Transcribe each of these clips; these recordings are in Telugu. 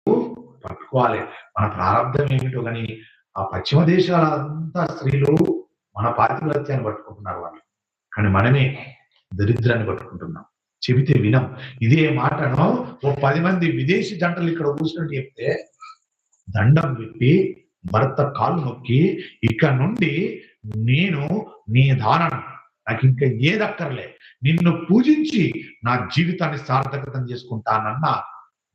పట్టుకోవాలి. మన ప్రారంభం ఏమిటో కానీ ఆ పశ్చిమ దేశాలంతా స్త్రీలు మన పాతివ్రత్యాన్ని పట్టుకుంటున్నారు వాళ్ళు. కానీ మనమే దరిద్రాన్ని పట్టుకుంటున్నాం. చెబితే వినం. ఇదే మాటను ఓ 10 మంది విదేశీ జంటలు ఇక్కడ కూర్చున్నట్టు చెప్తే దండం పెట్టి భర్త కాళ్ళు నొక్కి ఇక నుండి నేను నీ దానను, నాకు ఇంకా ఏదక్కర్లే, నిన్ను పూజించి నా జీవితాన్ని సార్థకతం చేసుకుంటానన్న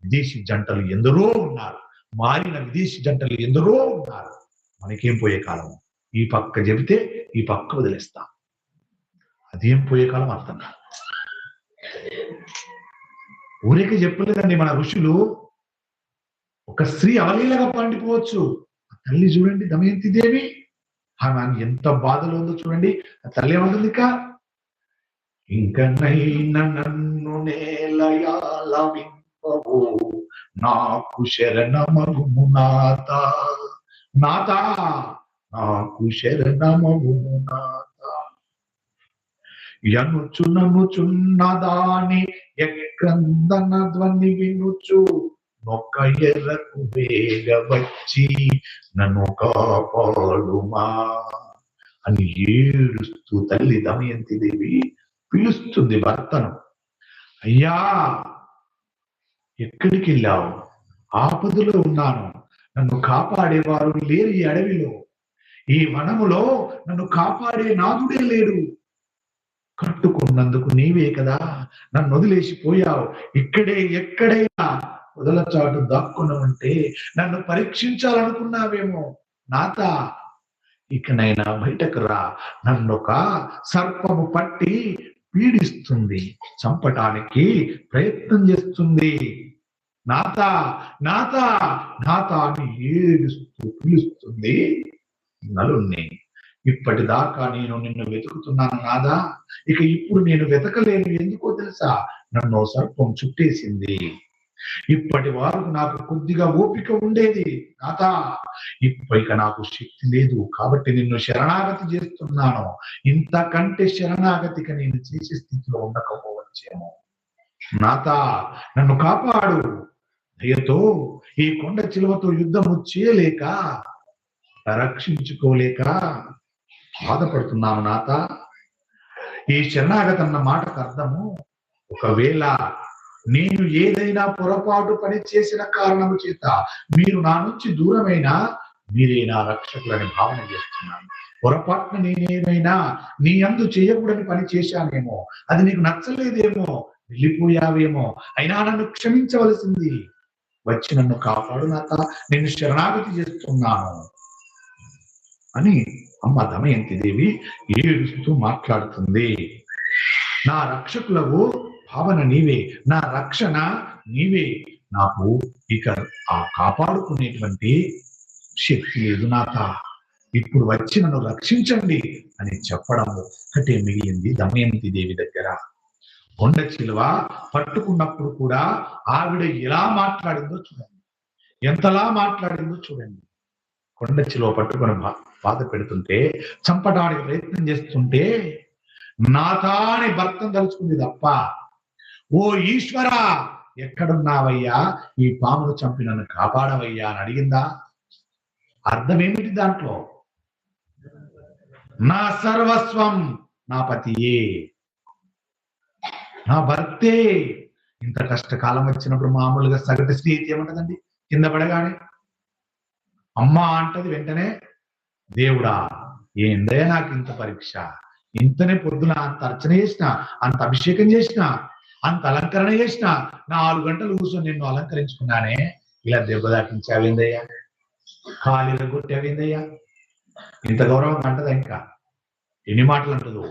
విదేశీ జంటలు ఎందరో ఉన్నారు. మారిన విదేశీ జంటలు ఎందరో ఉన్నారు. మనకేం పోయే కాలం? ఈ పక్క చెబితే ఈ పక్క వదిలేస్తాం. అదేం పోయే కాలం అర్థం కాదు. ఊరికే చెప్పలేదండి మన ఋషులు. ఒక స్త్రీ అవలీలగా పండిపోవచ్చు. తల్లి చూడండి, దమయంతి దేవి ఆమె ఎంత బాధలో ఉందో చూడండి. ఆ తల్లి ఏమంటుంది? ఇంకనైనా నన్ను నేలయాలవింపవు, నాకు శరణమగుము నాథ, నాథ నాకు శరణమగుము నాథ. యనుచుననుచున్నదాని ఎక్కందన ధ్వని వినుచు నొక్క ఎర్రకు వేగ వచ్చి నన్ను కాపాడుమా అని ఏడుస్తూ తల్లి దమయంతి దేవి పిలుస్తుంది భర్తను. అయ్యా ఎక్కడికి వెళ్ళావు? ఆపదలో ఉన్నాను, నన్ను కాపాడేవారు లేరు ఈ అడవిలో, ఈ వనములో నన్ను కాపాడే నాదుడే లేడు. కట్టుకున్నందుకు నీవే కదా నన్ను వదిలేసిపోయావు. ఇక్కడే ఎక్కడైనా వదలచాటు దాక్కున్నావంటే నన్ను పరీక్షించాలనుకున్నావేమో నాథ. ఇకనైనా బయటకు రా, నన్ను ఒక సర్పము పట్టి పీడిస్తుంది, చంపటానికి ప్రయత్నం చేస్తుంది. నాథ నాథ నాథ అని ఏడుస్తూ పిలుస్తుంది నలుణ్ణి. ఇప్పటిదాకా నేను నిన్ను వెతుకుతున్నాను నాదా, ఇక ఇప్పుడు నేను వెతకలేను. ఎందుకో తెలుసా? నన్ను సర్పం చుట్టేసింది. ఇప్పటి వరకు నాకు కొద్దిగా ఓపిక ఉండేది నాథ, ఇక నాకు శక్తి లేదు. కాబట్టి నిన్ను శరణాగతి చేస్తున్నాను. ఇంతకంటే శరణాగతికి నేను చేసే స్థితిలో ఉండకపోవచ్చేమో. నాథ నన్ను కాపాడు. దయతో ఈ కొండ చిలువతో యుద్ధము చేయలేక, రక్షించుకోలేక బాధపడుతున్నాను నాథ. ఈ శరణాగతి అన్న మాటకు అర్థము, ఒకవేళ నేను ఏదైనా పొరపాటు పని చేసిన కారణము చేత మీరు నా నుంచి దూరమైనా మీరే నా రక్షకులని భావన చేస్తున్నాను. పొరపాటున నేనేమైనా నీ యందు చేయకూడని పని చేశానేమో, అది నీకు నచ్చలేదేమో, వెళ్ళిపోయావేమో, అయినా నన్ను క్షమించవలసింది. వచ్చి నన్ను కాపాడు నాథ, నేను శరణాగతి చేస్తున్నాను అని అమ్మ దమయంతి దేవి ఏడుస్తూ మాట్లాడుతుంది. నా రక్షకులకు భావన నీవే, నా రక్షణ నీవే, నాకు ఇక ఆ కాపాడుకునేటువంటి శక్తి లేదు నాథ, ఇప్పుడు వచ్చి నన్ను రక్షించండి అని చెప్పడం ఒక్కటే మిగిలింది దమయంతి దేవి దగ్గర. కొండ చిలువ పట్టుకున్నప్పుడు కూడా ఆవిడ ఎలా మాట్లాడిందో చూడండి, ఎంతలా మాట్లాడిందో చూడండి. కొండ చిలువ పట్టుకొని బాధ పెడుతుంటే, చంపడానికి ప్రయత్నం చేస్తుంటే నాథా అని భర్తను తలుచుకుంది తప్ప, ఓ ఈశ్వరా ఎక్కడున్నావయ్యా, ఈ పామును చంపి నన్ను కాపాడవయ్యా అని అడిగిందా? అర్థం ఏమిటి దాంట్లో? నా సర్వస్వం నా పతియే, నా భర్తే. ఇంత కష్టకాలం వచ్చినప్పుడు మామూలుగా సగటు స్త్రీ ఏమంటదండి? కింద పడగానే అమ్మా అంటది, వెంటనే దేవుడా ఏందే నాకు ఇంత పరీక్ష, ఇంతనే పొద్దున అంత అర్చన చేసిన, అంత అభిషేకం చేసిన, అంత అలంకరణ చేసిన, 4 గంటలు కూర్చొని నిన్ను అలంకరించుకున్నానే, ఇలా దెబ్బ దాటించావేందయ్యా, ఖాళీగా కొట్టావేందయ్యా, ఇంత గౌరవం అంటదా? ఇంకా ఎన్ని మాటలు అంటదో.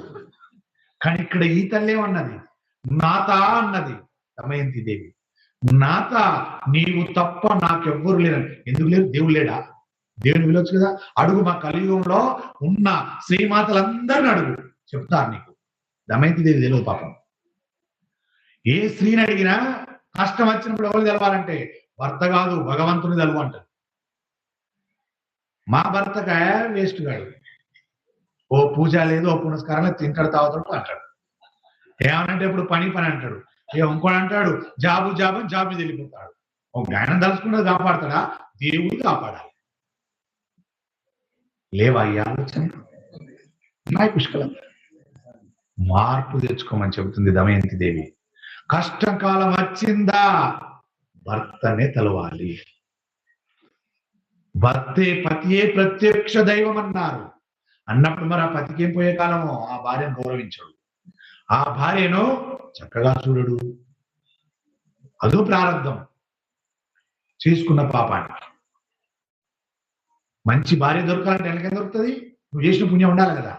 కానీ ఇక్కడ ఈ తల్లి ఏమన్నది? నాథ అన్నది దమయంతి దేవి. నాథ నీవు తప్ప నాకెవ్వరు లేరని. ఎందుకు లేరు? దేవుడు లేడా? దేవుని పిలవచ్చు కదా. అడుగు, మా కలియుగంలో ఉన్న శ్రీమాతలందరిని అడుగు, చెప్తారు నీకు. దమయంతి దేవి తెలియదు పాపం. ఏ స్త్రీని అడిగినా కష్టం వచ్చినప్పుడు ఎవరు తెలవాలంటే భర్త కాదు, భగవంతుని తెలవు అంటారు. మా భర్తగా వేస్ట్ గాడు, ఓ పూజ లేదు, ఓ పునస్కారం లేదు, తింటాడు తాగుతాడు అంటాడు. ఏమనంటే ఇప్పుడు పని అంటాడు, ఇంకోటి అంటాడు జాబు జాబు అని జాబ్ మీద వెళ్ళిపోతాడు. ఒక జ్ఞానం తలుచుకున్నది కాపాడతాడా? దేవుడు కాపాడాలి. లేవా ఈ ఆలోచన? నాయ పుష్కలం. మార్పు తెచ్చుకోమని చెబుతుంది దమయంతి దేవి. కష్టకాలం వచ్చిందా, భర్తనే తలవాలి. భర్తే పతియే ప్రత్యక్ష దైవం అన్నారు. అన్నప్పుడు మరి ఆ పతికి ఏం పోయే కాలమో ఆ భార్యను గౌరవించడు, ఆ భార్యను చక్కగా చూడడు. అదో ప్రారంధం చేసుకున్న పాపాన్ని. మంచి భార్య దొరకాలంటే ఎలాగైనా దొరుకుతుంది? నువ్వు చేసిన పుణ్యం ఉండాలి కదా.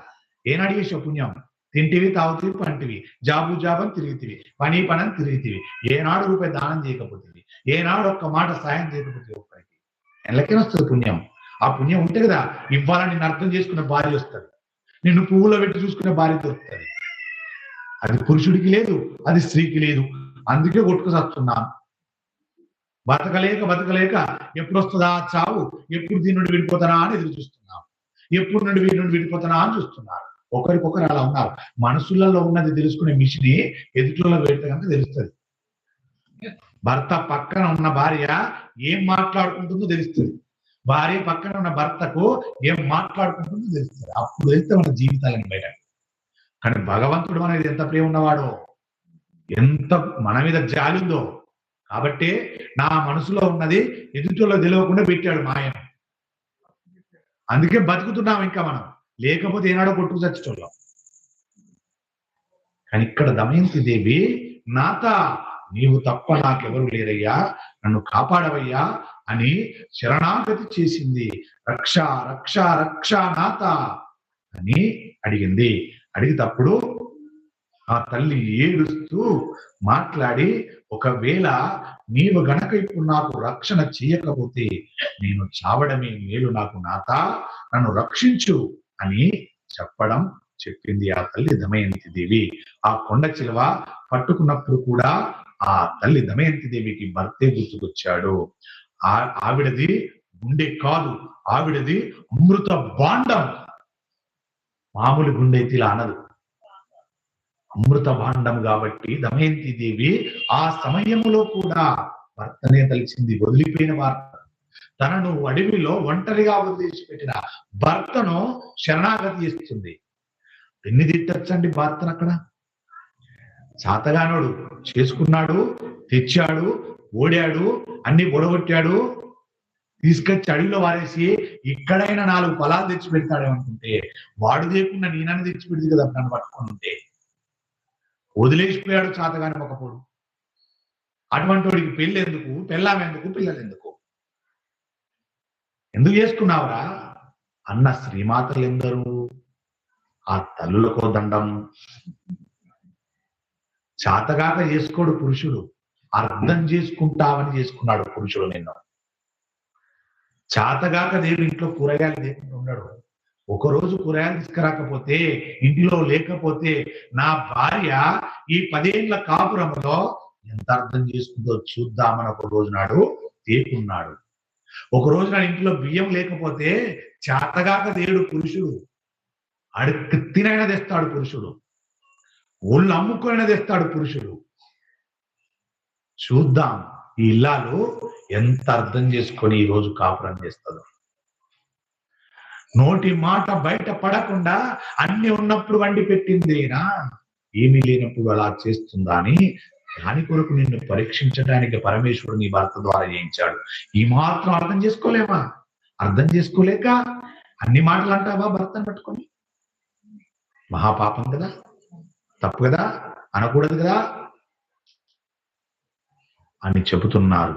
ఏనాడు చేసావు పుణ్యం? తింటివి, తాగుతివి, పంటివి, జాబు జాబని తిరిగితివి, పని పనని తిరిగితివి. ఏనాడు రూపాయి దానం చేయకపోతుంది, ఏనాడు ఒక్క మాట సాయం చేయకపోతే ఒక్కరికి ఎల్లకైనా వస్తుంది పుణ్యం. ఆ పుణ్యం ఉంటే కదా ఇవ్వాలని నిన్ను అర్థం చేసుకున్న భార్య వస్తుంది, నిన్ను పువ్వులో పెట్టి చూసుకునే భార్య దొరుకుతుంది. అది పురుషుడికి లేదు, అది స్త్రీకి లేదు. అందుకే కొట్టుకుసస్తున్నాను. బతకలేక ఎప్పుడు వస్తుందా చావు, ఎప్పుడు దీని నుండి విడిపోతానా అని ఎదురు చూస్తున్నాం, ఎప్పుడు నుండి వీడి నుండి విడిపోతానా అని చూస్తున్నారు. ఒకరికొకరు అలా ఉన్నారు. మనసులలో ఉన్నది తెలుసుకునే మిషన్ ఎదుటిలో పెడితే కనుక తెలుస్తుంది. భర్త పక్కన ఉన్న భార్య ఏం మాట్లాడుకుంటుందో తెలుస్తుంది, భార్య పక్కన ఉన్న భర్తకు ఏం మాట్లాడుకుంటుందో తెలుస్తుంది. అప్పుడు వెళ్తే మన జీవితాలని బయట. కానీ భగవంతుడు అనేది ఎంత ప్రేమ ఉన్నవాడో, ఎంత మన మీద జాలి ఉందో. కాబట్టి నా మనసులో ఉన్నది ఎదుటిలో తెలియకుండా పెట్టాడు మాయను. అందుకే బతుకుతున్నాం ఇంకా మనం. లేకపోతే ఏనాడో కొట్టుకు చచ్చేటోళ్ళం. కానీ ఇక్కడ దమయంతి దేవి, నాత నీవు తప్ప నాకెవరు లేరయ్యా, నన్ను కాపాడవయ్యా అని శరణాగతి చేసింది. రక్ష రక్ష రక్ష నాత అని అడిగింది. అడిగినప్పుడు ఆ తల్లి ఏడుస్తూ మాట్లాడి, ఒకవేళ నీవు గనక ఇప్పుడు నాకు రక్షణ చేయకపోతే నేను చావడమే మేలు నాకు నాత, నన్ను రక్షించు అని చెప్పింది ఆ తల్లి దమయంతి దేవి. ఆ కొండ చిలువ పట్టుకున్నప్పుడు కూడా ఆ తల్లి దమయంతి దేవికి భర్తే గుర్తుకొచ్చాడు. ఆవిడది గుండె కాదు, ఆవిడది అమృత భాండం. మామూలు గుండె అయితే ఇలా అనదు, అమృత భాండం. కాబట్టి దమయంతి దేవి ఆ సమయంలో కూడా భర్తనే తలిచింది. వదిలిపోయిన భర్త, తనను అడవిలో ఒంటరిగా వదిలేసి పెట్టిన భర్తను శరణాగతి చేస్తుంది. ఎన్ని తిట్టచ్చండి భర్తను అక్కడ? చాతగానోడు చేసుకున్నాడు, తెచ్చాడు, ఓడాడు, అన్ని గొడగొట్టాడు, తీసుకొచ్చి అడవిలో వారేసి ఇక్కడైనా 4 పొలాలు తెచ్చి పెడతాడేమనుకుంటే, వాడు లేకుండా నేనని తెచ్చి పెడితే కదా నన్ను పట్టుకొని ఉంటే. వదిలేసిపోయాడు చాతగాని మొక్కపోడు. అటువంటి వాడికి పెళ్ళి ఎందుకు, పెళ్ళామెందుకు, పిల్లలు ఎందుకు చేసుకున్నావురా అన్న శ్రీమాతలు ఎందరూ? ఆ తల్లులకో దండం. చాతగాక చేసుకోడు పురుషుడు, అర్థం చేసుకుంటావని చేసుకున్నాడు పురుషుడు. నిన్ను చాతగాక దేవుడు ఇంట్లో కూరగాయలు లేకుండా ఉన్నాడు. ఒకరోజు కూరగాయలు తీసుకురాకపోతే, ఇంటిలో లేకపోతే, నా భార్య ఈ 10 ఏళ్ల కాపురంలో ఎంత అర్థం చేసుకుందో చూద్దామని ఒక రోజు నాడు తేకున్నాడు. ఒక రోజు నాడు ఇంట్లో బియ్యం లేకపోతే చాతగాక దేవుడు పురుషుడు అడుక్కు తినైనా తెస్తాడు పురుషుడు, ఒళ్ళు అమ్ముకొనైనా తెస్తాడు పురుషుడు. చూద్దాం ఈ ఇల్లాలు ఎంత అర్థం చేసుకొని ఈ రోజు కాపురం చేస్తుందో. నోటి మాట బయట పడకుండా అన్ని ఉన్నప్పుడు వండి పెట్టిందేనా, ఏమీ లేనప్పుడు అలా చేస్తుందా అని దాని కొరకు నిన్ను పరీక్షించడానికి పరమేశ్వరుడు నీ భర్త ద్వారా చేయించాడు. ఈ మాత్రం అర్థం చేసుకోలేమా? అర్థం చేసుకోలేక అన్ని మాటలు అంటావా భర్తను పట్టుకొని? మహాపాపం కదా, తప్పు కదా, అనకూడదు కదా అని చెబుతున్నారు.